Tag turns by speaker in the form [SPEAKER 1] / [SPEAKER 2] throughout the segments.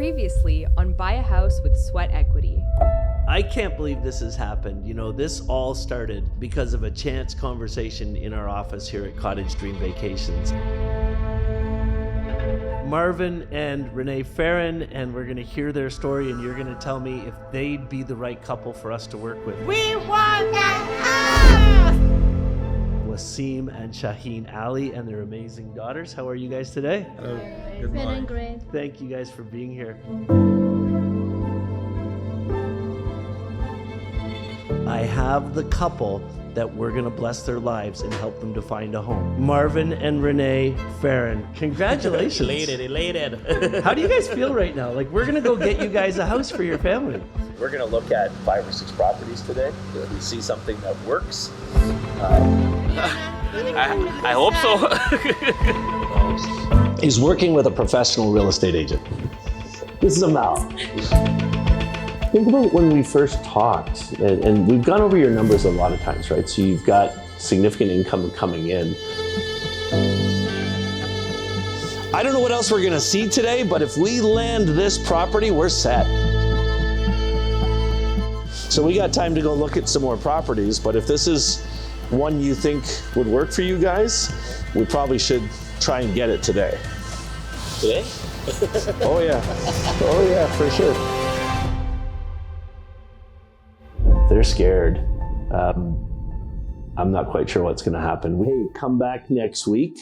[SPEAKER 1] Previously on Buy a House with Sweat Equity.
[SPEAKER 2] I can't believe this has happened. You know, this all started because of a chance conversation in our office here at Cottage Dream Vacations. Marvin and Renee Farron, and we're going to hear their story, and you're going to tell me if they'd be the right couple for us to work with.
[SPEAKER 3] We want that house!
[SPEAKER 2] Wasim and Shaheen Ali and their amazing daughters. How are you guys today?
[SPEAKER 4] Hello.
[SPEAKER 3] Good morning. Great.
[SPEAKER 2] Thank you guys for being here. I have the couple that we're going to bless their lives and help them to find a home. Marvin and Renee Farron. Congratulations.
[SPEAKER 4] Elated.
[SPEAKER 2] How do you guys feel right now? Like, we're going to go get you guys a house for your family.
[SPEAKER 5] We're going to look at 5 or 6 properties today. If we see something that works.
[SPEAKER 4] I hope so.
[SPEAKER 5] He's working with a professional real estate agent. This is a mouth. Think about when we first talked, and we've gone over your numbers a lot of times, right? So you've got significant income coming in. I don't know what else we're going to see today, but if we land this property, we're set. So we got time to go look at some more properties, but if this is one you think would work for you guys, we probably should try and get it today. Today? Oh yeah, for sure. They're scared. I'm not quite sure what's gonna happen. Hey, come back next week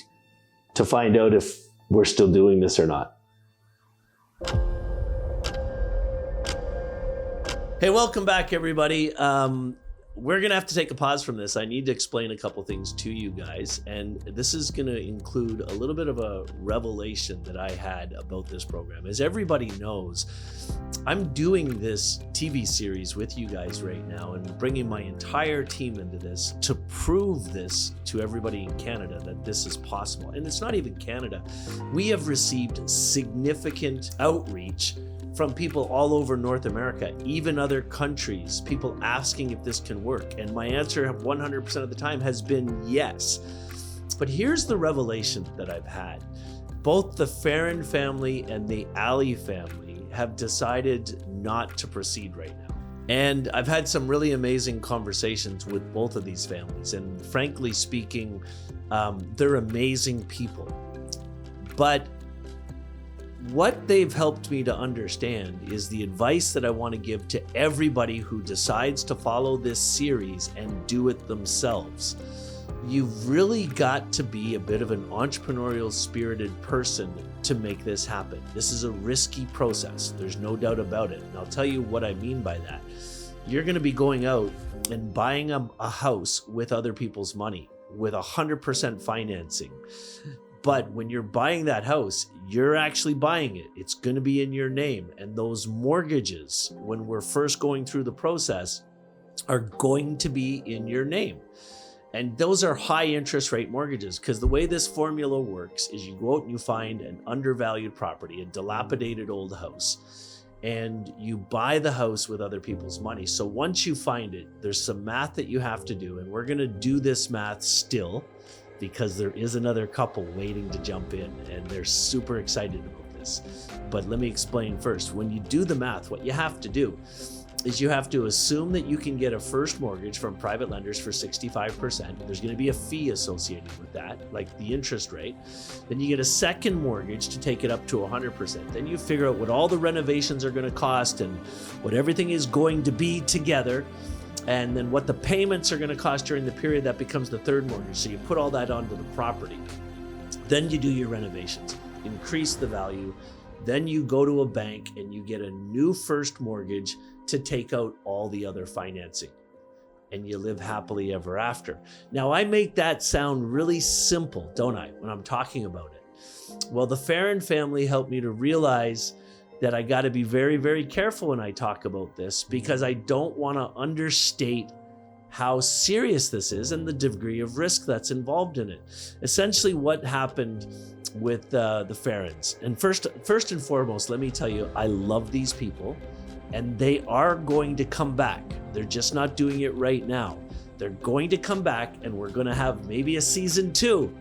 [SPEAKER 5] to find out if we're still doing this or not.
[SPEAKER 2] Hey, welcome back, everybody. We're going to have to take a pause from this. I need to explain a couple things to you guys, and this is going to include a little bit of a revelation that I had about this program. As everybody knows, I'm doing this TV series with you guys right now and bringing my entire team into this to prove this to everybody in Canada that this is possible. And it's not even Canada. We have received significant outreach from people all over North America, even other countries, people asking if this can work. And my answer 100% of the time has been yes. But here's the revelation that I've had. Both the Farron family and the Ali family have decided not to proceed right now. And I've had some really amazing conversations with both of these families. And frankly speaking, they're amazing people. But what they've helped me to understand is the advice that I want to give to everybody who decides to follow this series and do it themselves. You've really got to be a bit of an entrepreneurial spirited person to make this happen. This is a risky process. There's no doubt about it. And I'll tell you what I mean by that. You're going to be going out and buying a house with other people's money with 100% financing. But when you're buying that house, you're actually buying it. It's going to be in your name. And those mortgages, when we're first going through the process, are going to be in your name. And those are high interest rate mortgages, because the way this formula works is you go out and you find an undervalued property, a dilapidated old house, and you buy the house with other people's money. So once you find it, there's some math that you have to do. And we're going to do this math still, because there is another couple waiting to jump in and they're super excited about this. But let me explain first. When you do the math, what you have to do is you have to assume that you can get a first mortgage from private lenders for 65%. There's going to be a fee associated with that, like the interest rate. Then you get a second mortgage to take it up to 100%. Then you figure out what all the renovations are going to cost and what everything is going to be together. And then what the payments are going to cost during the period that becomes the third mortgage. So you put all that onto the property. Then you do your renovations, increase the value. Then you go to a bank and you get a new first mortgage to take out all the other financing. And you live happily ever after. Now, I make that sound really simple, don't I, when I'm talking about it? Well, the Farron family helped me to realize that I got to be very, very careful when I talk about this, because I don't want to understate how serious this is and the degree of risk that's involved in it. Essentially, what happened with the Farrons. And first and foremost, let me tell you, I love these people and they are going to come back. They're just not doing it right now. They're going to come back, and we're going to have maybe a season 2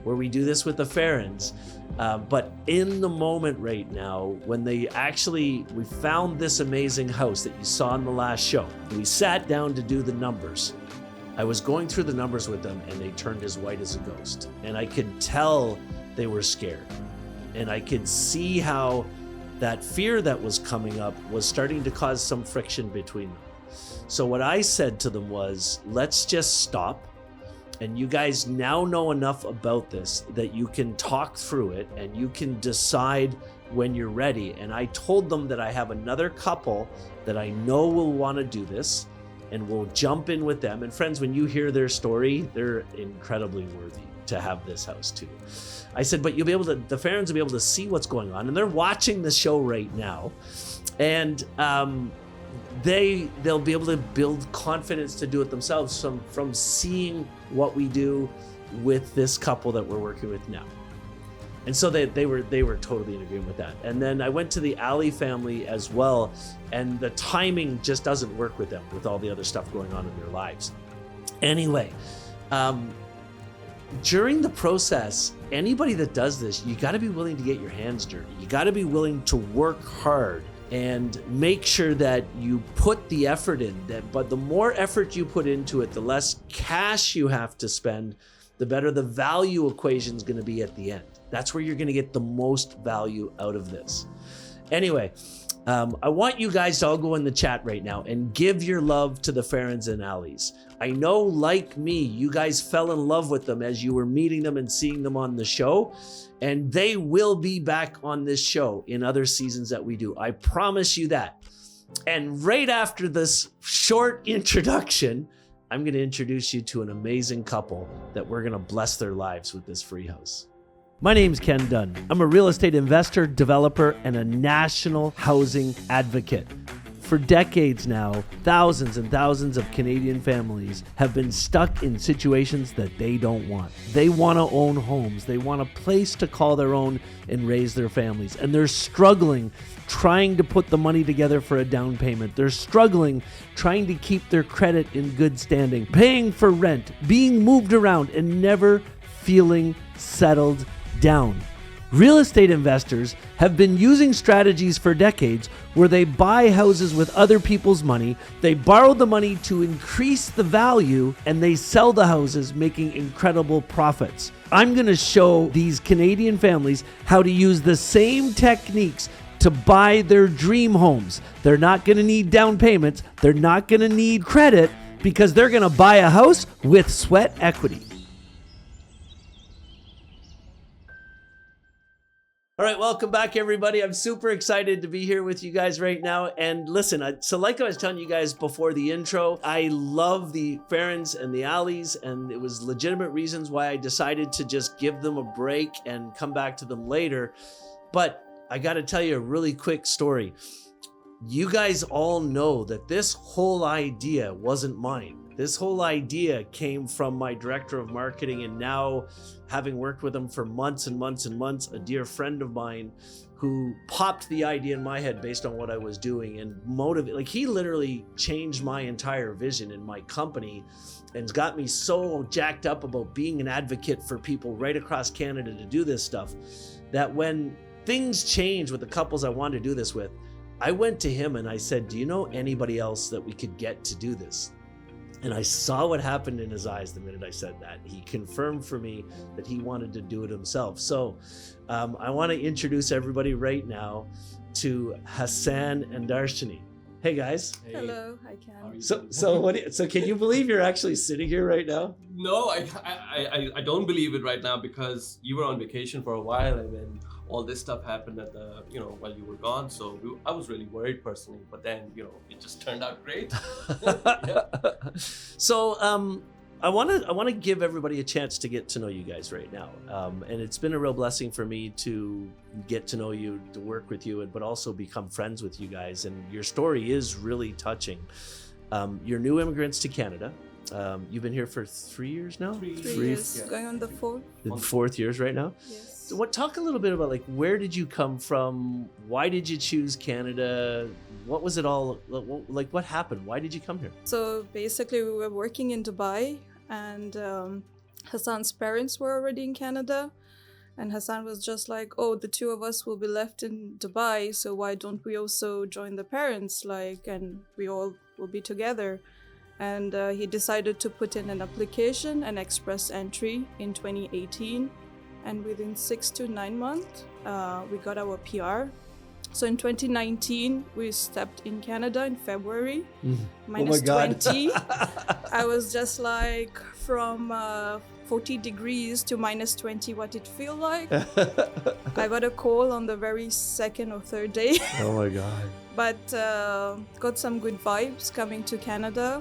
[SPEAKER 2] where we do this with the Farrens. But in the moment right now, when we found this amazing house that you saw in the last show, we sat down to do the numbers. I was going through the numbers with them, and they turned as white as a ghost. And I could tell they were scared. And I could see how that fear that was coming up was starting to cause some friction between them. So what I said to them was, let's just stop. And you guys now know enough about this that you can talk through it and you can decide when you're ready. And I told them that I have another couple that I know will want to do this, and we'll jump in with them. And friends, when you hear their story, they're incredibly worthy to have this house too. I said, but the Farrens will be able to see what's going on. And they're watching the show right now. And they'll be able to build confidence to do it themselves from seeing what we do with this couple that we're working with now. And so they were totally in agreement with that. And then I went to the Alley family as well, and the timing just doesn't work with them with all the other stuff going on in their lives. Anyway, during the process, anybody that does this, you got to be willing to get your hands dirty. You got to be willing to work hard and make sure that you put the effort in. But the more effort you put into it, the less cash you have to spend, the better the value equation is going to be at the end. That's where you're going to get the most value out of this. Anyway, I want you guys to all go in the chat right now and give your love to the Farrens and Allies. I know, like me, you guys fell in love with them as you were meeting them and seeing them on the show, and they will be back on this show in other seasons that we do. I promise you that. And right after this short introduction, I'm going to introduce you to an amazing couple that we're going to bless their lives with this free house. My name's Ken Dunn. I'm a real estate investor, developer, and a national housing advocate. For decades now, thousands and thousands of Canadian families have been stuck in situations that they don't want. They want to own homes. They want a place to call their own and raise their families. And they're struggling trying to put the money together for a down payment. They're struggling trying to keep their credit in good standing, paying for rent, being moved around, and never feeling settled down. Real estate investors have been using strategies for decades where they buy houses with other people's money, they borrow the money to increase the value, and they sell the houses, making incredible profits. I'm going to show these Canadian families how to use the same techniques to buy their dream homes. They're not going to need down payments. They're not going to need credit because they're going to buy a house with sweat equity. All right, welcome back, everybody. I'm super excited to be here with you guys right now. And listen, so like I was telling you guys before the intro, I love the Farrens and the Allies, and it was legitimate reasons why I decided to just give them a break and come back to them later. But I got to tell you a really quick story. You guys all know that this whole idea wasn't mine. This whole idea came from my director of marketing, and now having worked with him for months and months and months, a dear friend of mine who popped the idea in my head based on what I was doing and he literally changed my entire vision in my company and got me so jacked up about being an advocate for people right across Canada to do this stuff that when things changed with the couples I wanted to do this with, I went to him and I said, do you know anybody else that we could get to do this? And I saw what happened in his eyes the minute I said that. He confirmed for me that he wanted to do it himself. So I want to introduce everybody right now to Hassan and Darshani. Hey guys.
[SPEAKER 6] Hey. Hello, hi Ken.
[SPEAKER 2] So can you believe you're actually sitting here right now?
[SPEAKER 6] No, I don't believe it right now because you were on vacation for a while and then all this stuff happened at the while you were gone. So I was really worried personally, but then it just turned out great. Yeah.
[SPEAKER 2] So I want to give everybody a chance to get to know you guys right now, and it's been a real blessing for me to get to know you, to work with you, but also become friends with you guys. And your story is really touching. You're new immigrants to Canada. You've been here for 3 years now.
[SPEAKER 6] 3 years, going on the fourth.
[SPEAKER 2] The fourth years right now.
[SPEAKER 6] Yes.
[SPEAKER 2] So talk a little bit about like where did you come from? Why did you choose Canada? What was it all like? What happened? Why did you come here?
[SPEAKER 7] So basically, we were working in Dubai, and Hassan's parents were already in Canada. And Hassan was just like, oh, the two of us will be left in Dubai, so why don't we also join the parents, and we all will be together. And he decided to put in an application, an express entry in 2018. And within 6 to 9 months, we got our PR. So in 2019, we stepped in Canada in February, minus 20. I was just like from 40 degrees to minus 20, what it feel like. I got a call on the very second or third day.
[SPEAKER 2] Oh my God.
[SPEAKER 7] But got some good vibes coming to Canada.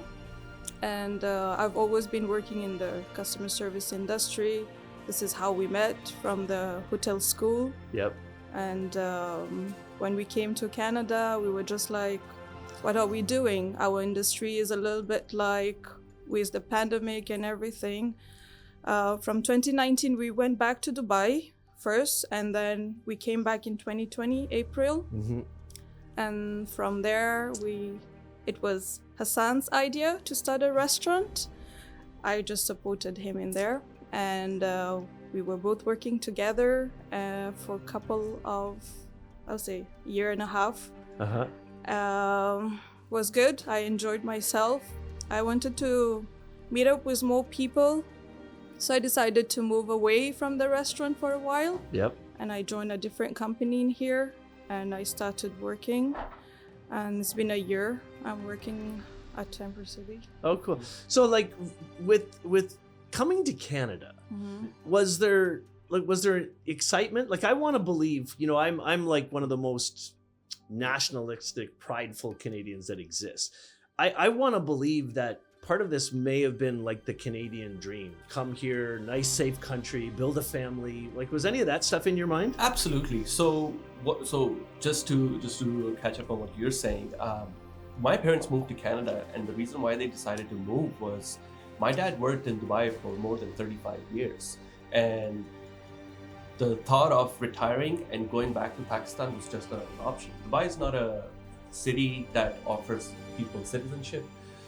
[SPEAKER 7] And I've always been working in the customer service industry. This is how we met, from the hotel school.
[SPEAKER 2] Yep.
[SPEAKER 7] And when we came to Canada, we were just like, what are we doing? Our industry is a little bit like with the pandemic and everything. From 2019, we went back to Dubai first, and then we came back in 2020, April.
[SPEAKER 2] Mm-hmm.
[SPEAKER 7] And from there, it was Hassan's idea to start a restaurant. I just supported him in there. And we were both working together for a couple of, I'll say, year and a half. Was good. I enjoyed myself. I wanted to meet up with more people. So I decided to move away from the restaurant for a while.
[SPEAKER 2] Yep.
[SPEAKER 7] And I joined a different company in here, and I started working. And it's been a year. I'm working at Temper City.
[SPEAKER 2] Oh, cool. So like with coming to Canada, was there excitement? Like, I want to believe, I'm like one of the most nationalistic, prideful Canadians that exists. I want to believe that part of this may have been like the Canadian dream. Come here, nice, safe country, build a family. Like, was any of that stuff in your mind?
[SPEAKER 6] Absolutely. So just to catch up on what you're saying, my parents moved to Canada, and the reason why they decided to move was my dad worked in Dubai for more than 35 years. And the thought of retiring and going back to Pakistan was just not an option. Dubai is not a city that offers people citizenship.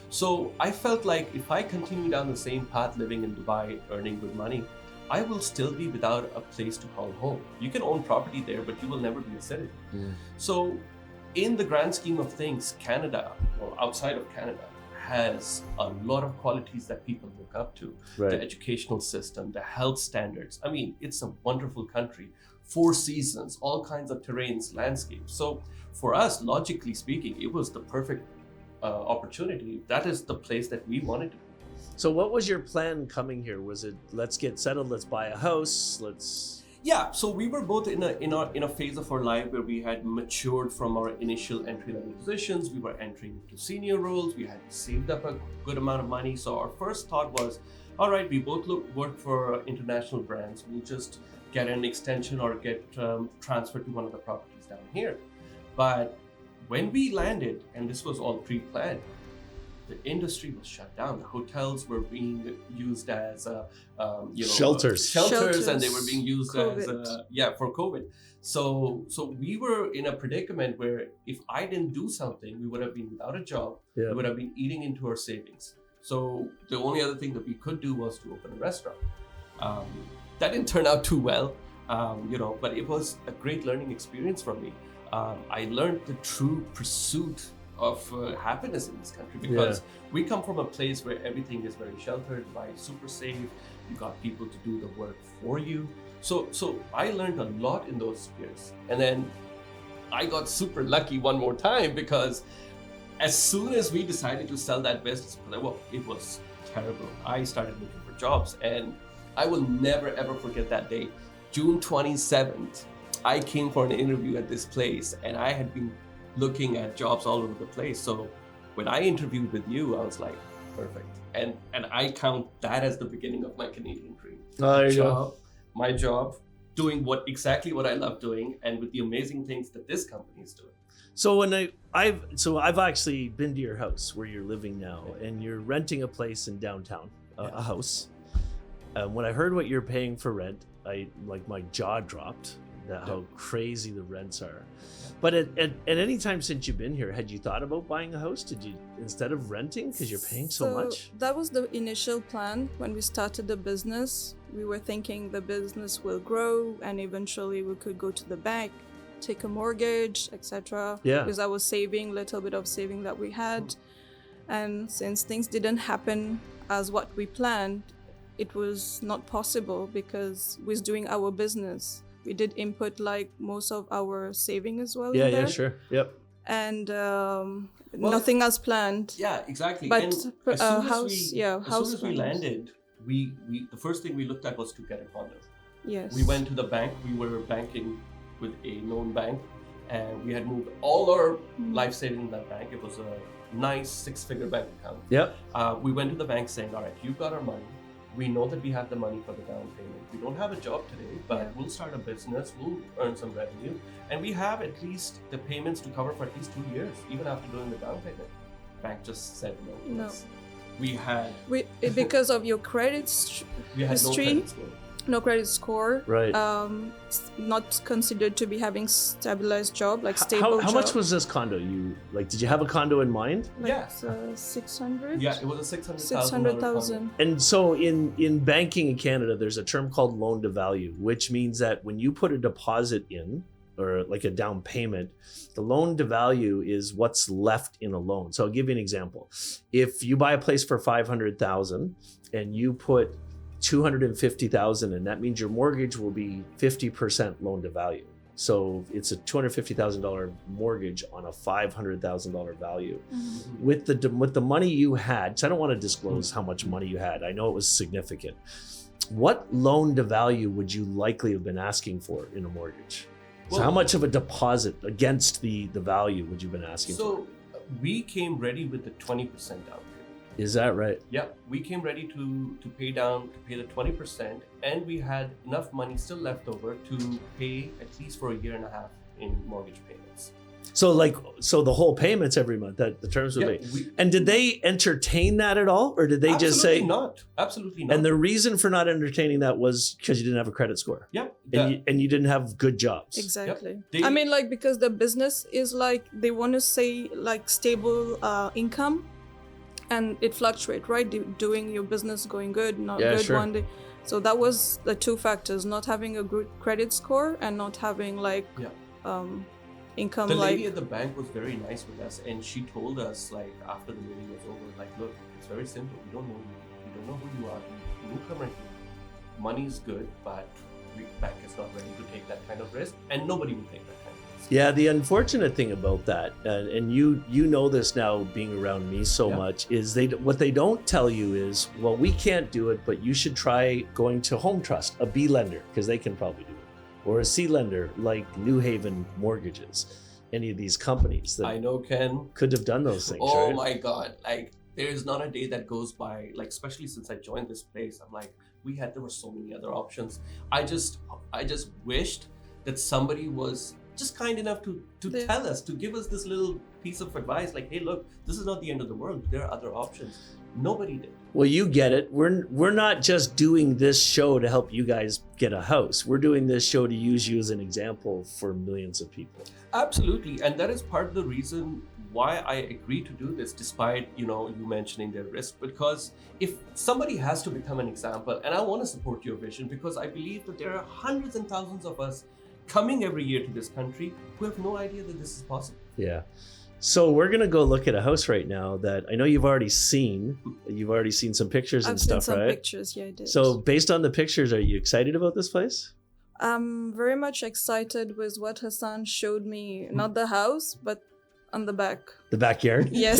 [SPEAKER 6] So I felt like if I continue down the same path, living in Dubai, earning good money, I will still be without a place to call home. You can own property there, but you will never be a citizen. So in the grand scheme of things, Canada, or outside of Canada, has a lot of qualities that people look up to.
[SPEAKER 2] Right.
[SPEAKER 6] The educational system, the health standards. I mean, it's a wonderful country. 4 seasons, all kinds of terrains, landscapes. So for us, logically speaking, it was the perfect opportunity. That is the place that we wanted to be.
[SPEAKER 2] So what was your plan coming here? Was it, let's get settled, let's buy a house,
[SPEAKER 6] Yeah, so we were both in a phase of our life where we had matured from our initial entry-level positions. We were entering into senior roles. We had saved up a good amount of money. So our first thought was, all right, we both work for international brands. We'll just get an extension or get transferred to one of the properties down here. But when we landed, and this was all pre-planned, the industry was shut down. The hotels were being used as
[SPEAKER 2] Shelters,
[SPEAKER 6] and they were being used
[SPEAKER 7] COVID.
[SPEAKER 6] as for COVID. So we were in a predicament where if I didn't do something, we would have been without a job.
[SPEAKER 2] Yeah.
[SPEAKER 6] We would have been eating into our savings. So the only other thing that we could do was to open a restaurant. That didn't turn out too well, but it was a great learning experience for me. I learned the true pursuit of happiness in this country, because we come from a place where everything is very sheltered, super safe. You got people to do the work for you. So I learned a lot in those years. And then I got super lucky one more time, because as soon as we decided to sell that business, it was terrible. I started looking for jobs, and I will never ever forget that day. June 27th, I came for an interview at this place, and I had been looking at jobs all over the place. So when I interviewed with you, I was like, perfect. And I count that as the beginning of my Canadian dream. My job, doing exactly what I love doing, and with the amazing things that this company is doing.
[SPEAKER 2] So when I've actually been to your house where you're living now, and you're renting a place in downtown, a house. When I heard what you're paying for rent, I like my jaw dropped that how crazy the rents are. But at any time since you've been here, had you thought about buying a house? Did you, instead of renting, because you're paying so much?
[SPEAKER 7] That was the initial plan when we started the business. We were thinking the business will grow and eventually we could go to the bank, take a mortgage, etc.
[SPEAKER 2] Yeah.
[SPEAKER 7] Because I was saving, little bit of saving that we had. And since things didn't happen as what we planned, it was not possible because we was doing our business. We did input like most of our saving as well.
[SPEAKER 2] Yeah,
[SPEAKER 7] in there.
[SPEAKER 2] yeah, sure. Yep.
[SPEAKER 7] And nothing as planned.
[SPEAKER 6] Yeah, exactly.
[SPEAKER 7] But
[SPEAKER 6] And
[SPEAKER 7] house,
[SPEAKER 6] as soon as we
[SPEAKER 7] rentals.
[SPEAKER 6] landed, we the first thing we looked at was to get a condo.
[SPEAKER 7] Yes.
[SPEAKER 6] We went to the bank. We were banking with a known bank, and we had moved all our life savings in that bank. It was a nice 6-figure bank account.
[SPEAKER 2] Yep.
[SPEAKER 6] We went to the bank saying, all right, you've got our money. We know that we have the money for the down payment. We don't have a job today, but we'll start a business, we'll earn some revenue, and we have at least the payments to cover for at least 2 years, even after doing the down payment. Bank just said no.
[SPEAKER 7] No.
[SPEAKER 6] Yes. We had
[SPEAKER 7] Because of your credit
[SPEAKER 6] we had no
[SPEAKER 7] history,
[SPEAKER 6] credit score.
[SPEAKER 7] no credit score,
[SPEAKER 2] Right.
[SPEAKER 7] Not considered to be having stabilized job, like stable
[SPEAKER 2] How
[SPEAKER 7] job.
[SPEAKER 2] much was this condo? You like? Did you have a condo in mind?
[SPEAKER 7] Like,
[SPEAKER 6] Yeah.
[SPEAKER 7] 600?
[SPEAKER 6] Yeah, it was a $600,000.
[SPEAKER 7] 600,000.
[SPEAKER 2] And so in banking in Canada, there's a term called loan to value, which means that when you put a deposit in, or like a down payment, the loan to value is what's left in a loan. So I'll give you an example. If you buy a place for 500,000 and you put 250,000 in, that means your mortgage will be 50% loan to value. So it's a $250,000 mortgage on a $500,000 value.
[SPEAKER 7] Mm-hmm.
[SPEAKER 2] With the money you had, so I don't want to disclose how much money you had. I know it was significant. What loan to value would you likely have been asking for in a mortgage? So
[SPEAKER 6] Well-
[SPEAKER 2] how much of a deposit against the value would you have been asking for?
[SPEAKER 6] So we came ready with the 20% down payment.
[SPEAKER 2] Is that right?
[SPEAKER 6] Yeah, we came ready to pay the 20%, and we had enough money still left over to pay at least for a year and a half in mortgage payments.
[SPEAKER 2] So the whole payments every month, that the terms would be. And did they entertain that at all? Or did they just say
[SPEAKER 6] not? Absolutely not.
[SPEAKER 2] And the reason for not entertaining that was because you didn't have a credit score.
[SPEAKER 6] Yeah.
[SPEAKER 2] And you didn't have good jobs.
[SPEAKER 7] Exactly.
[SPEAKER 6] They-
[SPEAKER 7] I mean, like, because the business is like, they want to say like stable income, and it fluctuates, right? Doing your business going good, not
[SPEAKER 2] Yeah,
[SPEAKER 7] good
[SPEAKER 2] sure.
[SPEAKER 7] one day. So that was the two factors: not having a good credit score and not having like income.
[SPEAKER 6] The
[SPEAKER 7] like
[SPEAKER 6] lady at the bank was very nice with us, and she told us, like, after the meeting was over, like, look, it's very simple. We don't know you. We don't know who you are. You newcomer here. Money's good, but the bank is not ready to take that kind of risk, and nobody will take that kind of risk.
[SPEAKER 2] Yeah, the unfortunate thing about that, and you know this now being around me so much, is what they don't tell you is, well, we can't do it, but you should try going to Home Trust, a B lender, because they can probably do it, or a C lender like New Haven Mortgages, any of these companies that
[SPEAKER 6] I know, Ken.
[SPEAKER 2] could have done those things.
[SPEAKER 6] Oh
[SPEAKER 2] right?
[SPEAKER 6] my God! Like, there is not a day that goes by, like, especially since I joined this place. I'm like, there were so many other options. I just wished that somebody was just kind enough to tell us, to give us this little piece of advice, like, hey, look, this is not the end of the world. There are other options. Nobody did.
[SPEAKER 2] Well, you get it. We're not just doing this show to help you guys get a house. We're doing this show to use you as an example for millions of people.
[SPEAKER 6] Absolutely, and that is part of the reason why I agree to do this, despite you mentioning their risk. Because if somebody has to become an example, and I want to support your vision, because I believe that there are hundreds and thousands of us coming every year to this country who have no idea that this is possible.
[SPEAKER 2] Yeah. So we're gonna go look at a house right now that I know you've already seen. You've already seen some pictures and
[SPEAKER 7] I've
[SPEAKER 2] stuff,
[SPEAKER 7] seen some
[SPEAKER 2] right?
[SPEAKER 7] pictures. Yeah, I did.
[SPEAKER 2] So based on the pictures, are you excited about this place?
[SPEAKER 7] I'm very much excited with what Hassan showed me. Not the house, but on the back.
[SPEAKER 2] The backyard?
[SPEAKER 7] Yes.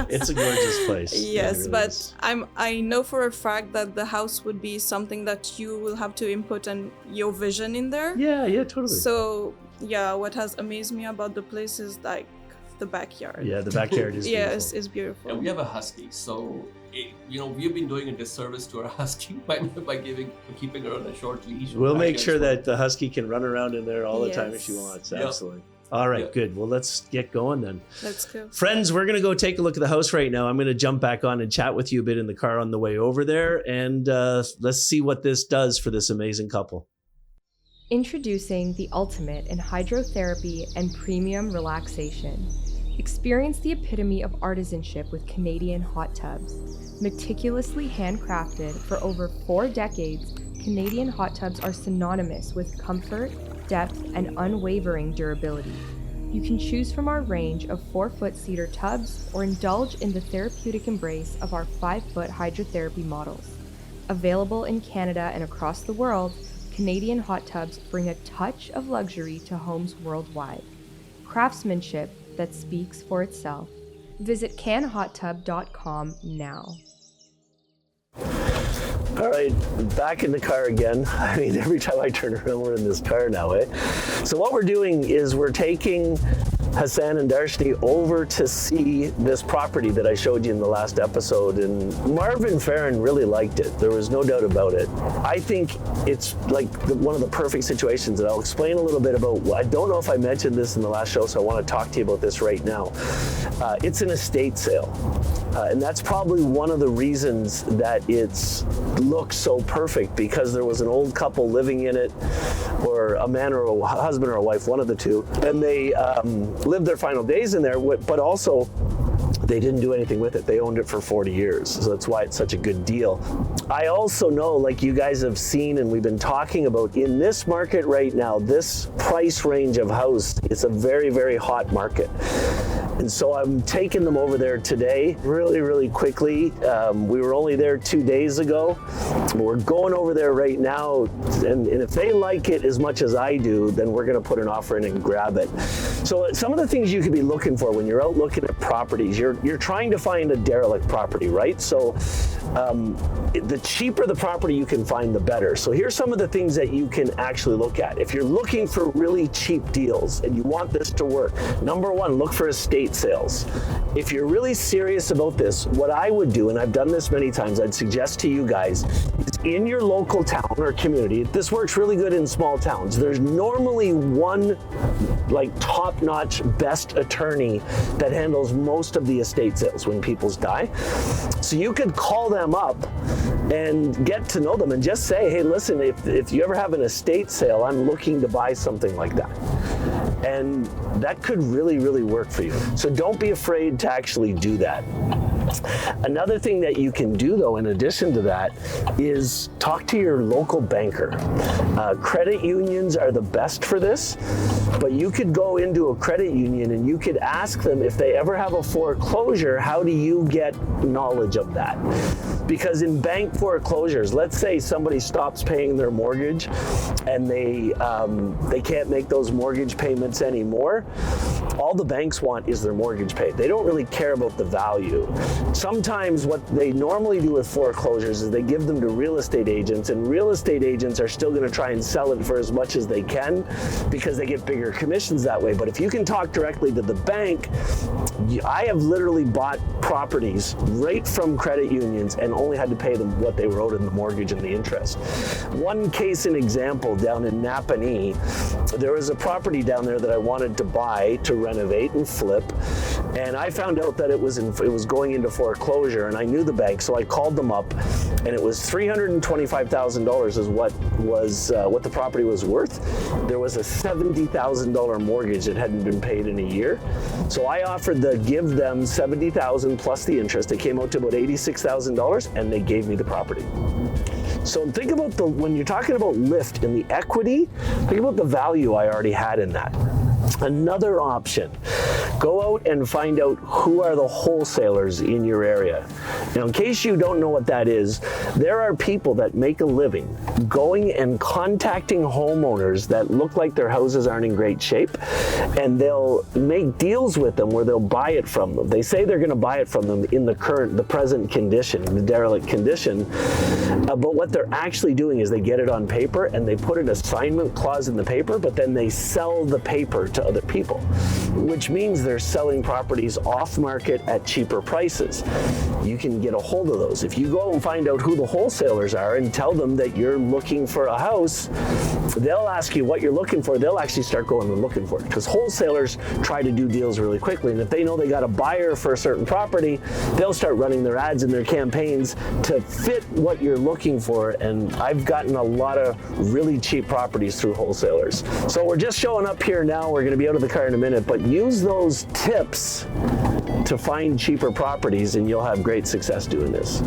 [SPEAKER 2] It's a gorgeous place.
[SPEAKER 7] Yes,
[SPEAKER 2] It really
[SPEAKER 7] but
[SPEAKER 2] is.
[SPEAKER 7] I know for a fact that the house would be something that you will have to input and your vision in there.
[SPEAKER 2] Yeah, totally.
[SPEAKER 7] So yeah, what has amazed me about the place is like the backyard.
[SPEAKER 2] Yeah, the backyard is
[SPEAKER 7] Yeah,
[SPEAKER 2] beautiful.
[SPEAKER 7] it's beautiful.
[SPEAKER 6] And we have a husky, so we've been doing a disservice to our husky by keeping her on a short leash.
[SPEAKER 2] We'll make
[SPEAKER 6] Backyard's
[SPEAKER 2] sure
[SPEAKER 6] fine.
[SPEAKER 2] that the husky can run around in there all the time if she
[SPEAKER 7] Yes.
[SPEAKER 2] wants.
[SPEAKER 6] Yep.
[SPEAKER 2] Absolutely. All right,
[SPEAKER 6] Yeah.
[SPEAKER 2] good. Well, let's get going then.
[SPEAKER 7] Let's go.
[SPEAKER 2] Friends, we're going to go take a look at the house right now. I'm going to jump back on and chat with you a bit in the car on the way over there. And let's see what this does for this amazing couple.
[SPEAKER 1] Introducing the ultimate in hydrotherapy and premium relaxation. Experience the epitome of artisanship with Canadian hot tubs. Meticulously handcrafted for over 4 decades, Canadian hot tubs are synonymous with comfort, depth, and unwavering durability. You can choose from our range of 4-foot cedar tubs or indulge in the therapeutic embrace of our 5-foot hydrotherapy models. Available in Canada and across the world, Canadian hot tubs bring a touch of luxury to homes worldwide. Craftsmanship that speaks for itself. Visit canhottub.com now.
[SPEAKER 2] All right, back in the car again. I mean, every time I turn around, we're in this car now, eh? So what we're doing is we're taking Hassan and Darshni over to see this property that I showed you in the last episode, and Marvin Farron really liked it. There was no doubt about it. I think it's like one of the perfect situations, and I'll explain a little bit about, I don't know if I mentioned this in the last show, so I want to talk to you about this right now. It's an estate sale, and that's probably one of the reasons that it's looks so perfect, because there was an old couple living in it, or a man or a husband or a wife, one of the two, and they lived their final days in there, but also they didn't do anything with it. They owned it for 40 years. So that's why it's such a good deal. I also know, like you guys have seen and we've been talking about, in this market right now, this price range of house, it's a very, very hot market. And so I'm taking them over there today, really, really quickly. We were only there 2 days ago. We're going over there right now, and if they like it as much as I do, then we're gonna put an offer in and grab it. So some of the things you could be looking for when you're out looking at properties, you're trying to find a derelict property, right? So the cheaper the property you can find, the better. So here's some of the things that you can actually look at. If you're looking for really cheap deals and you want this to work, number one, look for estate sales. If you're really serious about this, what I would do, and I've done this many times, I'd suggest to you guys, is in your local town or community, this works really good in small towns, there's normally one like top-notch best attorney that handles most of the estate sales when people's die. So you could call them up and get to know them and just say, hey, listen, if you ever have an estate sale, I'm looking to buy something like that. And that could really, really work for you. So don't be afraid to actually do that. Another thing that you can do, though, in addition to that, is talk to your local banker. Credit unions are the best for this, but you could go into a credit union and you could ask them if they ever have a foreclosure, how do you get knowledge of that? Because in bank foreclosures, let's say somebody stops paying their mortgage and they can't make those mortgage payments anymore, all the banks want is their mortgage paid. They don't really care about the value. Sometimes what they normally do with foreclosures is they give them to real estate agents, and real estate agents are still going to try and sell it for as much as they can because they get bigger commissions that way. But if you can talk directly to the bank, I have literally bought properties right from credit unions and only had to pay them what they were owed in the mortgage and the interest. One case in example, down in Napanee, there was a property down there that I wanted to buy to renovate and flip, and I found out that it was going into foreclosure, and I knew the bank, so I called them up, and it was $325,000 is what the property was worth. There was a $70,000 mortgage that hadn't been paid in a year, so I offered to give them $70,000 plus the interest. It came out to about $86,000, and they gave me the property. So think about when you're talking about lift and the equity, think about the value I already had in that. Another option, go out and find out who are the wholesalers in your area. Now, in case you don't know what that is, there are people that make a living going and contacting homeowners that look like their houses aren't in great shape, and they'll make deals with them where they'll buy it from them. They say they're going to buy it from them in the present condition, the derelict condition, but what they're actually doing is they get it on paper and they put an assignment clause in the paper, but then they sell the paper to other people, which means
[SPEAKER 5] are selling properties off market at cheaper prices. You can get a hold of those. If you go and find out who the wholesalers are and tell them that you're looking for a house, they'll ask you what you're looking for. They'll actually start going and looking for it, because wholesalers try to do deals really quickly. And if they know they got a buyer for a certain property, they'll start running their ads and their campaigns to fit what you're looking for. And I've gotten a lot of really cheap properties through wholesalers. So we're just showing up here now. We're going to be out of the car in a minute, but use those tips to find cheaper properties and you'll have great success doing this.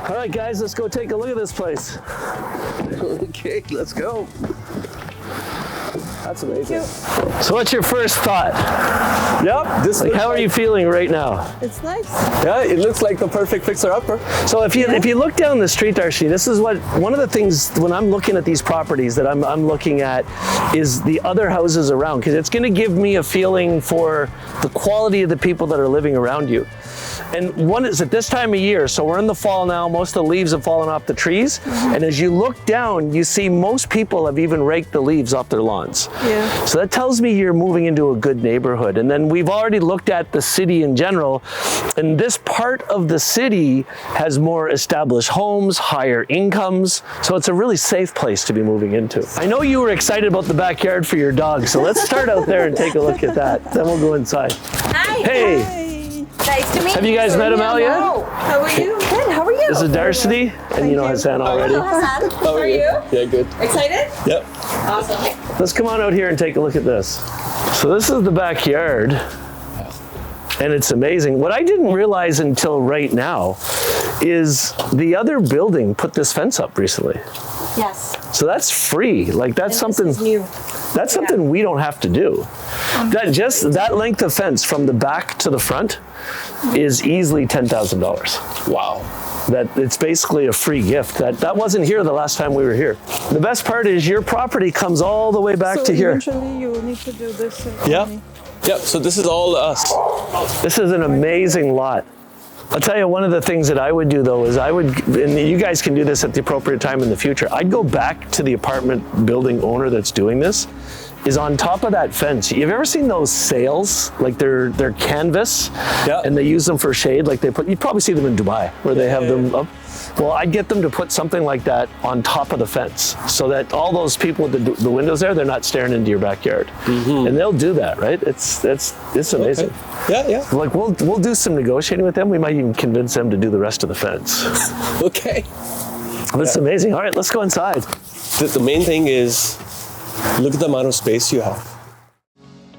[SPEAKER 5] All right, guys, let's go take a look at this place. Okay, let's go. That's amazing. So what's your first thought?
[SPEAKER 8] Yep. This
[SPEAKER 5] Like, how are you feeling right now?
[SPEAKER 7] It's nice.
[SPEAKER 8] Yeah, it looks like the perfect fixer-upper.
[SPEAKER 5] So if you look down the street, Darcy, this is one of the things when I'm looking at these properties that I'm looking at is the other houses around, because it's going to give me a feeling for the quality of the people that are living around you. And one is at this time of year, so we're in the fall now, most of the leaves have fallen off the trees. And as you look down, you see most people have even raked the leaves off their lawns.
[SPEAKER 7] Yeah.
[SPEAKER 5] So that tells me you're moving into a good neighborhood. And then we've already looked at the city in general, and this part of the city has more established homes, higher incomes. So it's a really safe place to be moving into. I know you were excited about the backyard for your dog, so let's start out there and take a look at that. Then we'll go inside.
[SPEAKER 3] Hi.
[SPEAKER 5] Hey,
[SPEAKER 3] Nice to meet you.
[SPEAKER 5] have you guys met him out yet?
[SPEAKER 7] How are you?
[SPEAKER 3] Good. How are you?
[SPEAKER 5] This is Darcy, and you know Hassan already.
[SPEAKER 3] Hello, Hassan. How are you?
[SPEAKER 8] Yeah, good.
[SPEAKER 3] Excited?
[SPEAKER 8] Yep.
[SPEAKER 3] Awesome.
[SPEAKER 5] Let's come on out here and take a look at this. So this is the backyard, and it's amazing. What I didn't realize until right now is the other building put this fence up recently.
[SPEAKER 3] Yes.
[SPEAKER 5] So that's free. Like that's
[SPEAKER 3] And
[SPEAKER 5] something
[SPEAKER 3] this is new.
[SPEAKER 5] that's something we don't have to do. That length of fence from the back to the front is easily $10,000.
[SPEAKER 8] Wow.
[SPEAKER 5] That it's basically a free gift. That wasn't here the last time we were here. The best part is your property comes all the way back
[SPEAKER 7] So
[SPEAKER 5] to here.
[SPEAKER 7] eventually you will need to do this.
[SPEAKER 8] Yeah. Yep. So this is all us.
[SPEAKER 5] This is an amazing lot. I'll tell you, one of the things that I would do though is and you guys can do this at the appropriate time in the future, I'd go back to the apartment building owner that's doing this, is on top of that fence. You've ever seen those sails? Like they're canvas,
[SPEAKER 8] Yeah.
[SPEAKER 5] and they use them for shade. Like you probably see them in Dubai where they have them up. Well, I'd get them to put something like that on top of the fence so that all those people with the windows there, they're not staring into your backyard. And they'll do that, right? It's amazing.
[SPEAKER 8] Okay. Yeah,
[SPEAKER 5] Like we'll do some negotiating with them. We might even convince them to do the rest of the fence.
[SPEAKER 8] yeah. Okay.
[SPEAKER 5] That's amazing. All right, let's go inside.
[SPEAKER 8] The main thing is, look at the amount of space you have.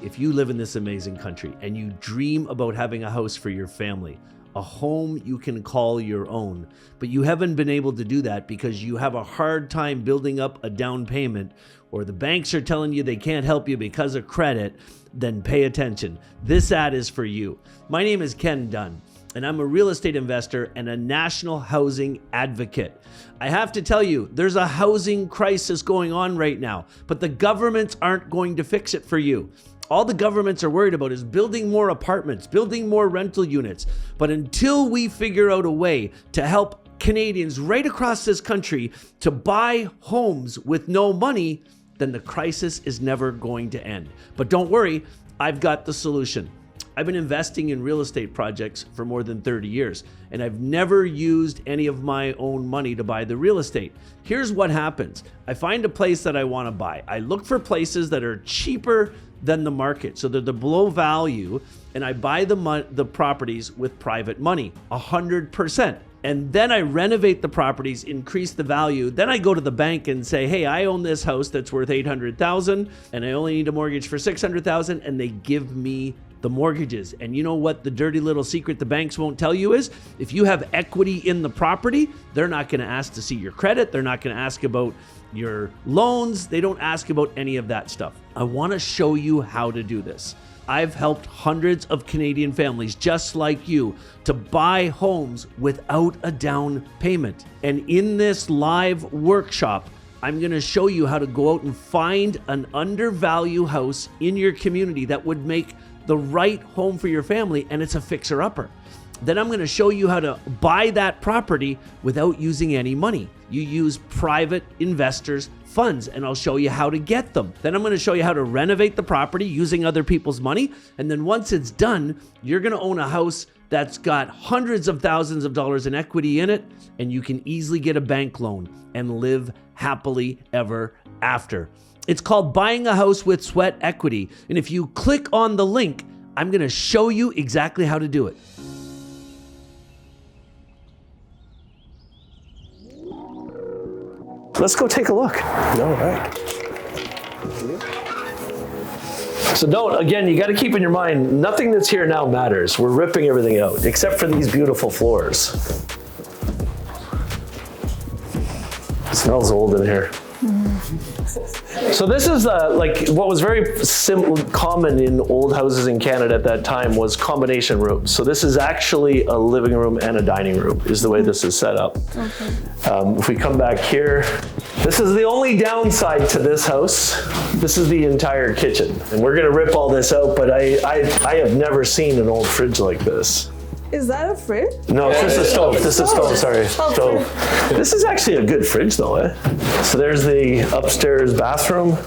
[SPEAKER 2] If you live in this amazing country and you dream about having a house for your family, a home you can call your own, but you haven't been able to do that because you have a hard time building up a down payment, or the banks are telling you they can't help you because of credit, then pay attention. This ad is for you. My name is Ken Dunn, and I'm a real estate investor and a national housing advocate. I have to tell you, there's a housing crisis going on right now, but the governments aren't going to fix it for you. All the governments are worried about is building more apartments, building more rental units. But until we figure out a way to help Canadians right across this country to buy homes with no money, then the crisis is never going to end. But don't worry, I've got the solution. I've been investing in real estate projects for more than 30 years, and I've never used any of my own money to buy the real estate. Here's what happens. I find a place that I want to buy. I look for places that are cheaper than the market, so they're the below value, and I buy the properties with private money, 100%. And then I renovate the properties, increase the value. Then I go to the bank and say, hey, I own this house that's worth $800,000 and I only need a mortgage for $600,000, and they give me the mortgages. And you know what the dirty little secret the banks won't tell you is? If you have equity in the property, they're not going to ask to see your credit. They're not going to ask about your loans. They don't ask about any of that stuff. I want to show you how to do this. I've helped hundreds of Canadian families just like you to buy homes without a down payment. And in this live workshop, I'm going to show you how to go out and find an undervalued house in your community that would make the right home for your family, and it's a fixer-upper. Then I'm going to show you how to buy that property without using any money. You use private investors funds, and I'll show you how to get them. Then I'm going to show you how to renovate the property using other people's money. And then once it's done, you're going to own a house that's got hundreds of thousands of dollars in equity in it, and you can easily get a bank loan and live happily ever after. It's called Buying a House with Sweat Equity. And if you click on the link, I'm going to show you exactly how to do it.
[SPEAKER 5] Let's go take a look.
[SPEAKER 8] All right.
[SPEAKER 5] So again, you got to keep in your mind, nothing that's here now matters. We're ripping everything out, except for these beautiful floors. It smells old in here. So this is like what was very common in old houses in Canada at that time was combination rooms. So this is actually a living room and a dining room is the way this is set up.
[SPEAKER 7] Okay.
[SPEAKER 5] If we come back here, this is the only downside to this house. This is the entire kitchen. And we're gonna rip all this out, but I have never seen an old fridge like this.
[SPEAKER 7] Is that a fridge?
[SPEAKER 5] No, this is stove. This is stove, sorry. Stove. This is actually a good fridge though, eh? So there's the upstairs bathroom.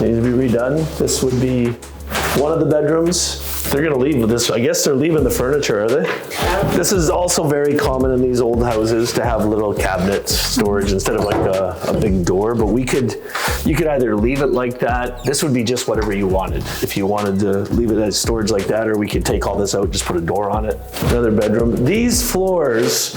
[SPEAKER 5] Needs to be redone. This would be one of the bedrooms. They're gonna leave with this. I guess they're leaving the furniture, are they? This is also very common in these old houses to have little cabinet storage instead of like a big door, but you could either leave it like that. This would be just whatever you wanted. If you wanted to leave it as storage like that, or we could take all this out, just put a door on it. Another bedroom. These floors,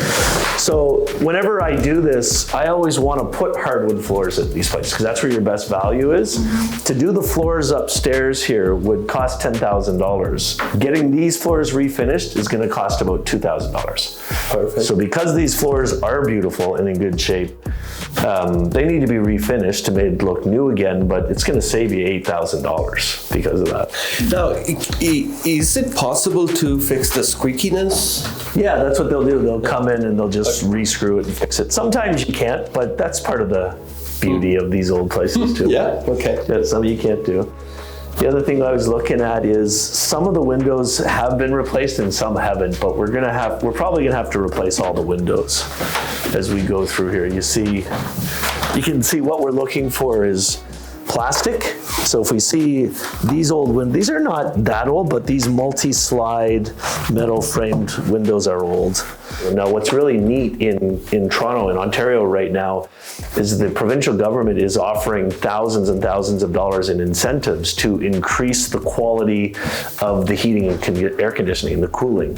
[SPEAKER 5] so whenever I do this, I always wanna put hardwood floors at these places because that's where your best value is. To do the floors upstairs here would cost $10,000. Getting these floors refinished is gonna cost about $2,000.
[SPEAKER 8] Perfect.
[SPEAKER 5] So because these floors are beautiful and in good shape, they need to be refinished to make it look new again, but it's gonna save you $8,000 because of that.
[SPEAKER 8] Now, is it possible to fix the squeakiness?
[SPEAKER 5] Yeah, that's what they'll do. They'll come in and they'll just re-screw it and fix it. Sometimes you can't, but that's part of the beauty of these old places too.
[SPEAKER 8] Yeah, okay.
[SPEAKER 5] That's something you can't do. The other thing I was looking at is some of the windows have been replaced and some haven't, but we're probably gonna have to replace all the windows as we go through here. You can see what we're looking for is plastic. So if we see these old windows, these are not that old, but these multi-slide metal framed windows are old. Now what's really neat in Toronto and Ontario right now is the provincial government is offering thousands and thousands of dollars in incentives to increase the quality of the heating and air conditioning and the cooling.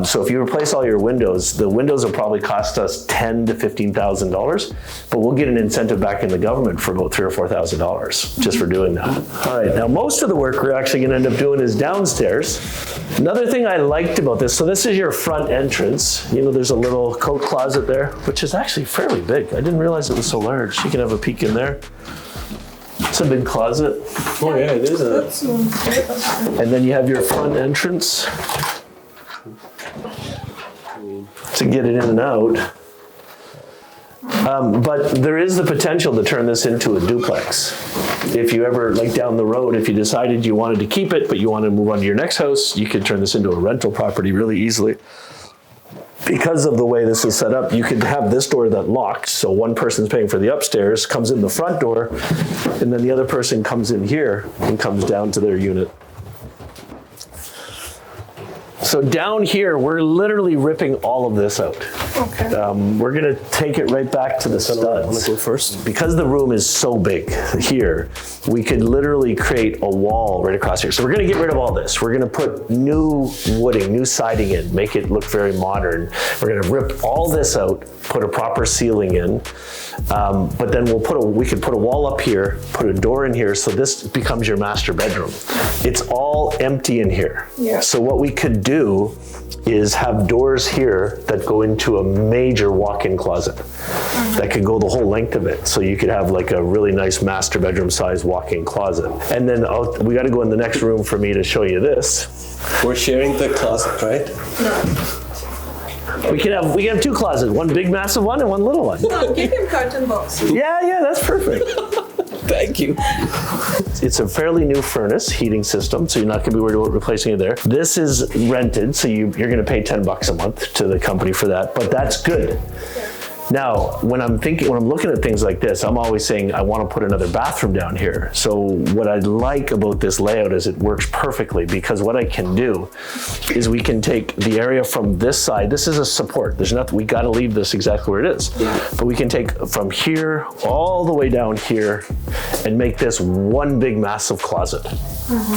[SPEAKER 5] So if you replace all your windows, the windows will probably cost us $10,000 to $15,000, but we'll get an incentive back in the government for about $3,000 or $4,000 just for doing that. All right, now most of the work we're actually gonna end up doing is downstairs. Another thing I liked about this, so this is your front entrance. You know, there's a little coat closet there, which is actually fairly big. I didn't realize it was so large. You can have a peek in there. It's a big closet.
[SPEAKER 8] Oh yeah, it is.
[SPEAKER 5] And then you have your front entrance to get it in and out. But there is the potential to turn this into a duplex. If you ever, like down the road, if you decided you wanted to keep it, but you want to move on to your next house, you could turn this into a rental property really easily. Because of the way this is set up, you could have this door that locks, so one person's paying for the upstairs, comes in the front door, and then the other person comes in here and comes down to their unit. So down here, we're literally ripping all of this out.
[SPEAKER 7] Okay.
[SPEAKER 5] We're gonna take it right back to the studs.
[SPEAKER 8] I'm gonna go first.
[SPEAKER 5] Because the room is so big here, we could literally create a wall right across here. So we're gonna get rid of all this. We're gonna put new wooding, new siding in, make it look very modern. We're gonna rip all this out, put a proper ceiling in, but then we could put a wall up here, put a door in here, so this becomes your master bedroom. It's all empty in here.
[SPEAKER 7] Yeah.
[SPEAKER 5] So what we could do is have doors here that go into a major walk-in closet that could go the whole length of it. So you could have like a really nice master bedroom size walk-in closet. And then we got to go in the next room for me to show you this.
[SPEAKER 8] We're sharing the closet, right?
[SPEAKER 5] We can have two closets, one big massive one and one little one.
[SPEAKER 7] Give him curtain box.
[SPEAKER 5] Yeah, that's perfect.
[SPEAKER 8] Thank you.
[SPEAKER 5] It's a fairly new furnace heating system, so you're not gonna be worried about replacing it there. This is rented, so you're gonna pay $10 a month to the company for that, but that's good. Now, when I'm looking at things like this, I'm always saying I want to put another bathroom down here. So what I like about this layout is it works perfectly, because what I can do is we can take the area from this side. This is a support. There's nothing, we got to leave this exactly where it is. But we can take from here all the way down here and make this one big massive closet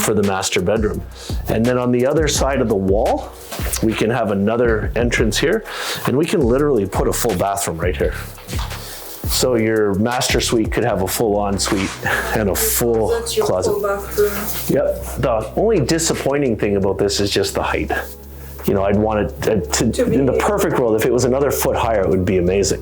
[SPEAKER 5] for the master bedroom. And then on the other side of the wall, we can have another entrance here, and we can literally put a full bathroom right here. So your master suite could have a full ensuite and a full
[SPEAKER 7] That's your
[SPEAKER 5] closet.
[SPEAKER 7] full bathroom.
[SPEAKER 5] Yep. The only disappointing thing about this is just the height. You know, I'd want it to in the perfect world, if it was another foot higher, it would be amazing.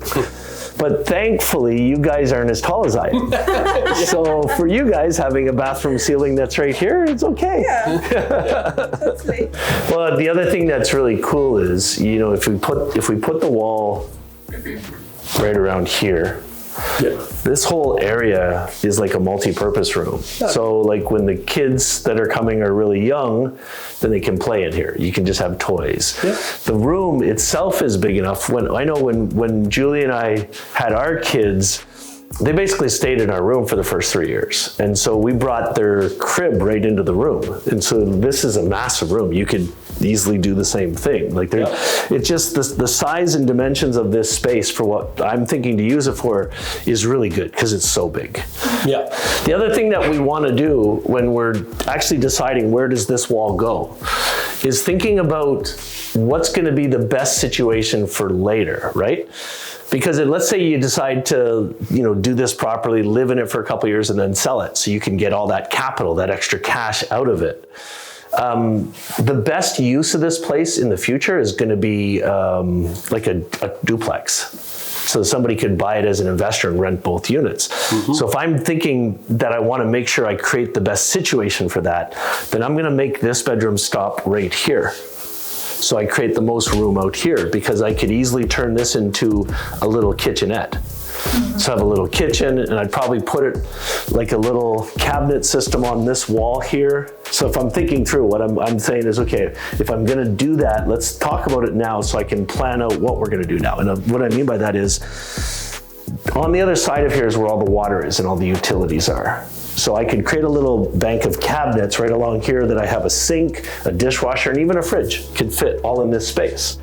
[SPEAKER 5] But thankfully, you guys aren't as tall as I am. So for you guys, having a bathroom ceiling that's right here, it's okay.
[SPEAKER 7] Totally.
[SPEAKER 5] Well, the other thing that's really cool is, you know, if we put the wall right around here, this whole area is like a multi-purpose room. So like when the kids that are coming are really young, then they can play in here. You can just have toys. The room itself is big enough. When Julie and I had our kids, they basically stayed in our room for the first 3 years. And so we brought their crib right into the room. And so this is a massive room. You could easily do the same thing. Like it's just the size and dimensions of this space for what I'm thinking to use it for is really good, because it's so big.
[SPEAKER 6] Yeah.
[SPEAKER 5] The other thing that we want to do when we're actually deciding where does this wall go is thinking about what's going to be the best situation for later, right? Because let's say you decide to, you know, do this properly, live in it for a couple of years, and then sell it, so you can get all that capital, that extra cash out of it. The best use of this place in the future is going to be like a duplex. So somebody could buy it as an investor and rent both units. So if I'm thinking that I want to make sure I create the best situation for that, then I'm going to make this bedroom stop right here. So I create the most room out here, because I could easily turn this into a little kitchenette. So I have a little kitchen, and I'd probably put it like a little cabinet system on this wall here. So if I'm thinking through, what I'm saying is, okay, if I'm gonna do that, let's talk about it now so I can plan out what we're gonna do now. And what I mean by that is, on the other side of here is where all the water is and all the utilities are. So I could create a little bank of cabinets right along here that I have a sink, a dishwasher, and even a fridge could fit all in this space.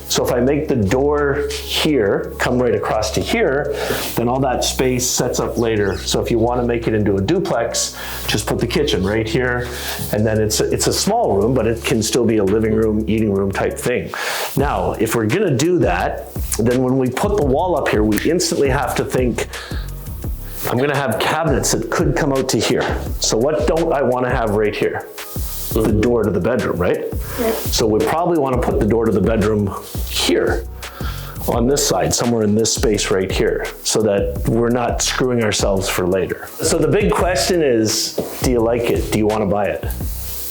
[SPEAKER 5] So if I make the door here come right across to here, then all that space sets up later. So if you want to make it into a duplex, just put the kitchen right here, and then it's a small room, but it can still be a living room, eating room type thing. Now, if we're gonna do that, then when we put the wall up here, we instantly have to think, I'm gonna have cabinets that could come out to here. So what don't I want to have right here? The door to the bedroom, right? So we probably want to put the door to the bedroom here on this side, somewhere in this space right here, so that we're not screwing ourselves for later. So the big question is, do you like it? Do you want to buy it?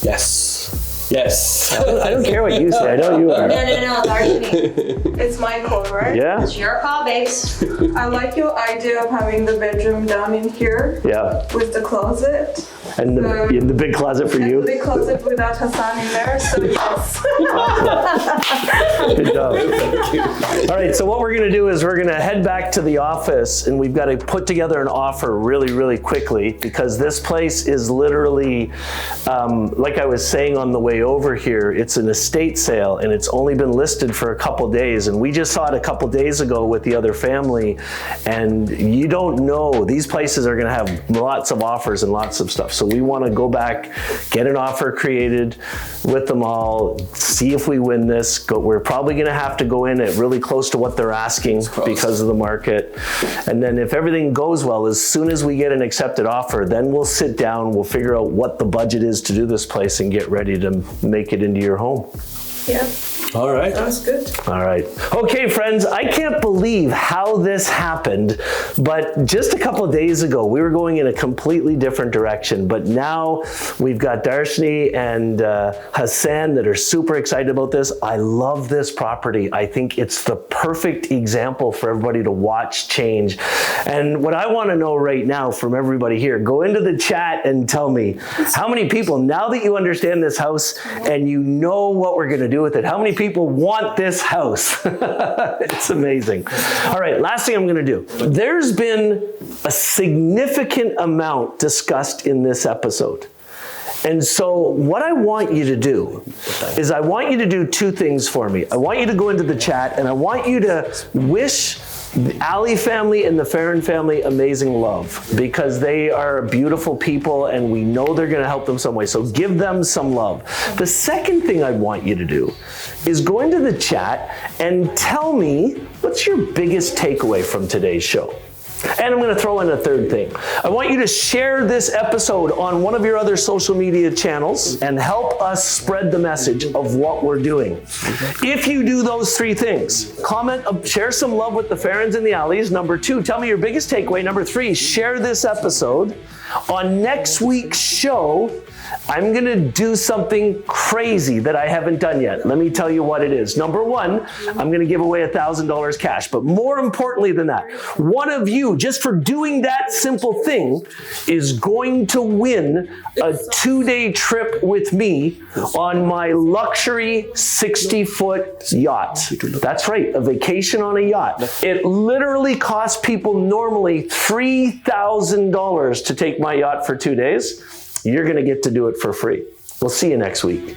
[SPEAKER 6] Yes. Yes.
[SPEAKER 5] I don't care what you say, I know you are.
[SPEAKER 3] No, Darshini.
[SPEAKER 7] It's my call, right?
[SPEAKER 5] Yeah?
[SPEAKER 3] It's your call, babes.
[SPEAKER 7] I like your idea of having the bedroom down in here
[SPEAKER 5] Yeah.
[SPEAKER 7] with the closet.
[SPEAKER 5] And the big closet for
[SPEAKER 7] And
[SPEAKER 5] you?
[SPEAKER 7] the big closet without Hassan in there, so yes.
[SPEAKER 5] Good job. All right, so what we're gonna do is we're gonna head back to the office, and we've got to put together an offer really, really quickly, because this place is literally, like I was saying on the way over here, it's an estate sale, and it's only been listed for a couple days, and we just saw it a couple days ago with the other family, and you don't know, these places are gonna have lots of offers and lots of stuff. So we want to go back, get an offer created with them all, see if we win this. We're probably going to have to go in at really close to what they're asking because of the market. And then if everything goes well, as soon as we get an accepted offer, then we'll sit down, we'll figure out what the budget is to do this place and get ready to make it into your home.
[SPEAKER 7] Yeah,
[SPEAKER 6] All right.
[SPEAKER 7] sounds good.
[SPEAKER 5] All right. Okay, friends, I can't believe how this happened, but just a couple of days ago, we were going in a completely different direction, but now we've got Darshini and Hassan that are super excited about this. I love this property. I think it's the perfect example for everybody to watch change. And what I want to know right now from everybody here, go into the chat and tell me how many people, now that you understand this house and you know what we're going to do
[SPEAKER 9] do with it? How many people want this house? It's amazing. All right, last thing I'm going to do. There's been a significant amount discussed in this episode. And so what I want you to do is I want you to do two things for me. I want you to go into the chat and I want you to wish the Ali family and the Farron family amazing love, because they are beautiful people and we know they're going to help them some way. So give them some love. The second thing I want you to do is go into the chat and tell me, what's your biggest takeaway from today's show? And I'm going to throw in a third thing. I want you to share this episode on one of your other social media channels and help us spread the message of what we're doing. If you do those three things, comment, share some love with the Farrons and the Alis. Number 2, tell me your biggest takeaway. Number 3, share this episode. On next week's show, I'm going to do something crazy that I haven't done yet. Let me tell you what it is. Number 1, I'm going to give away $1,000 cash. But more importantly than that, one of you, just for doing that simple thing, is going to win a 2-day trip with me on my luxury 60-foot yacht. That's right, a vacation on a yacht. It literally costs people normally $3,000 to take my yacht for 2 days. You're going to get to do it for free. We'll see you next week.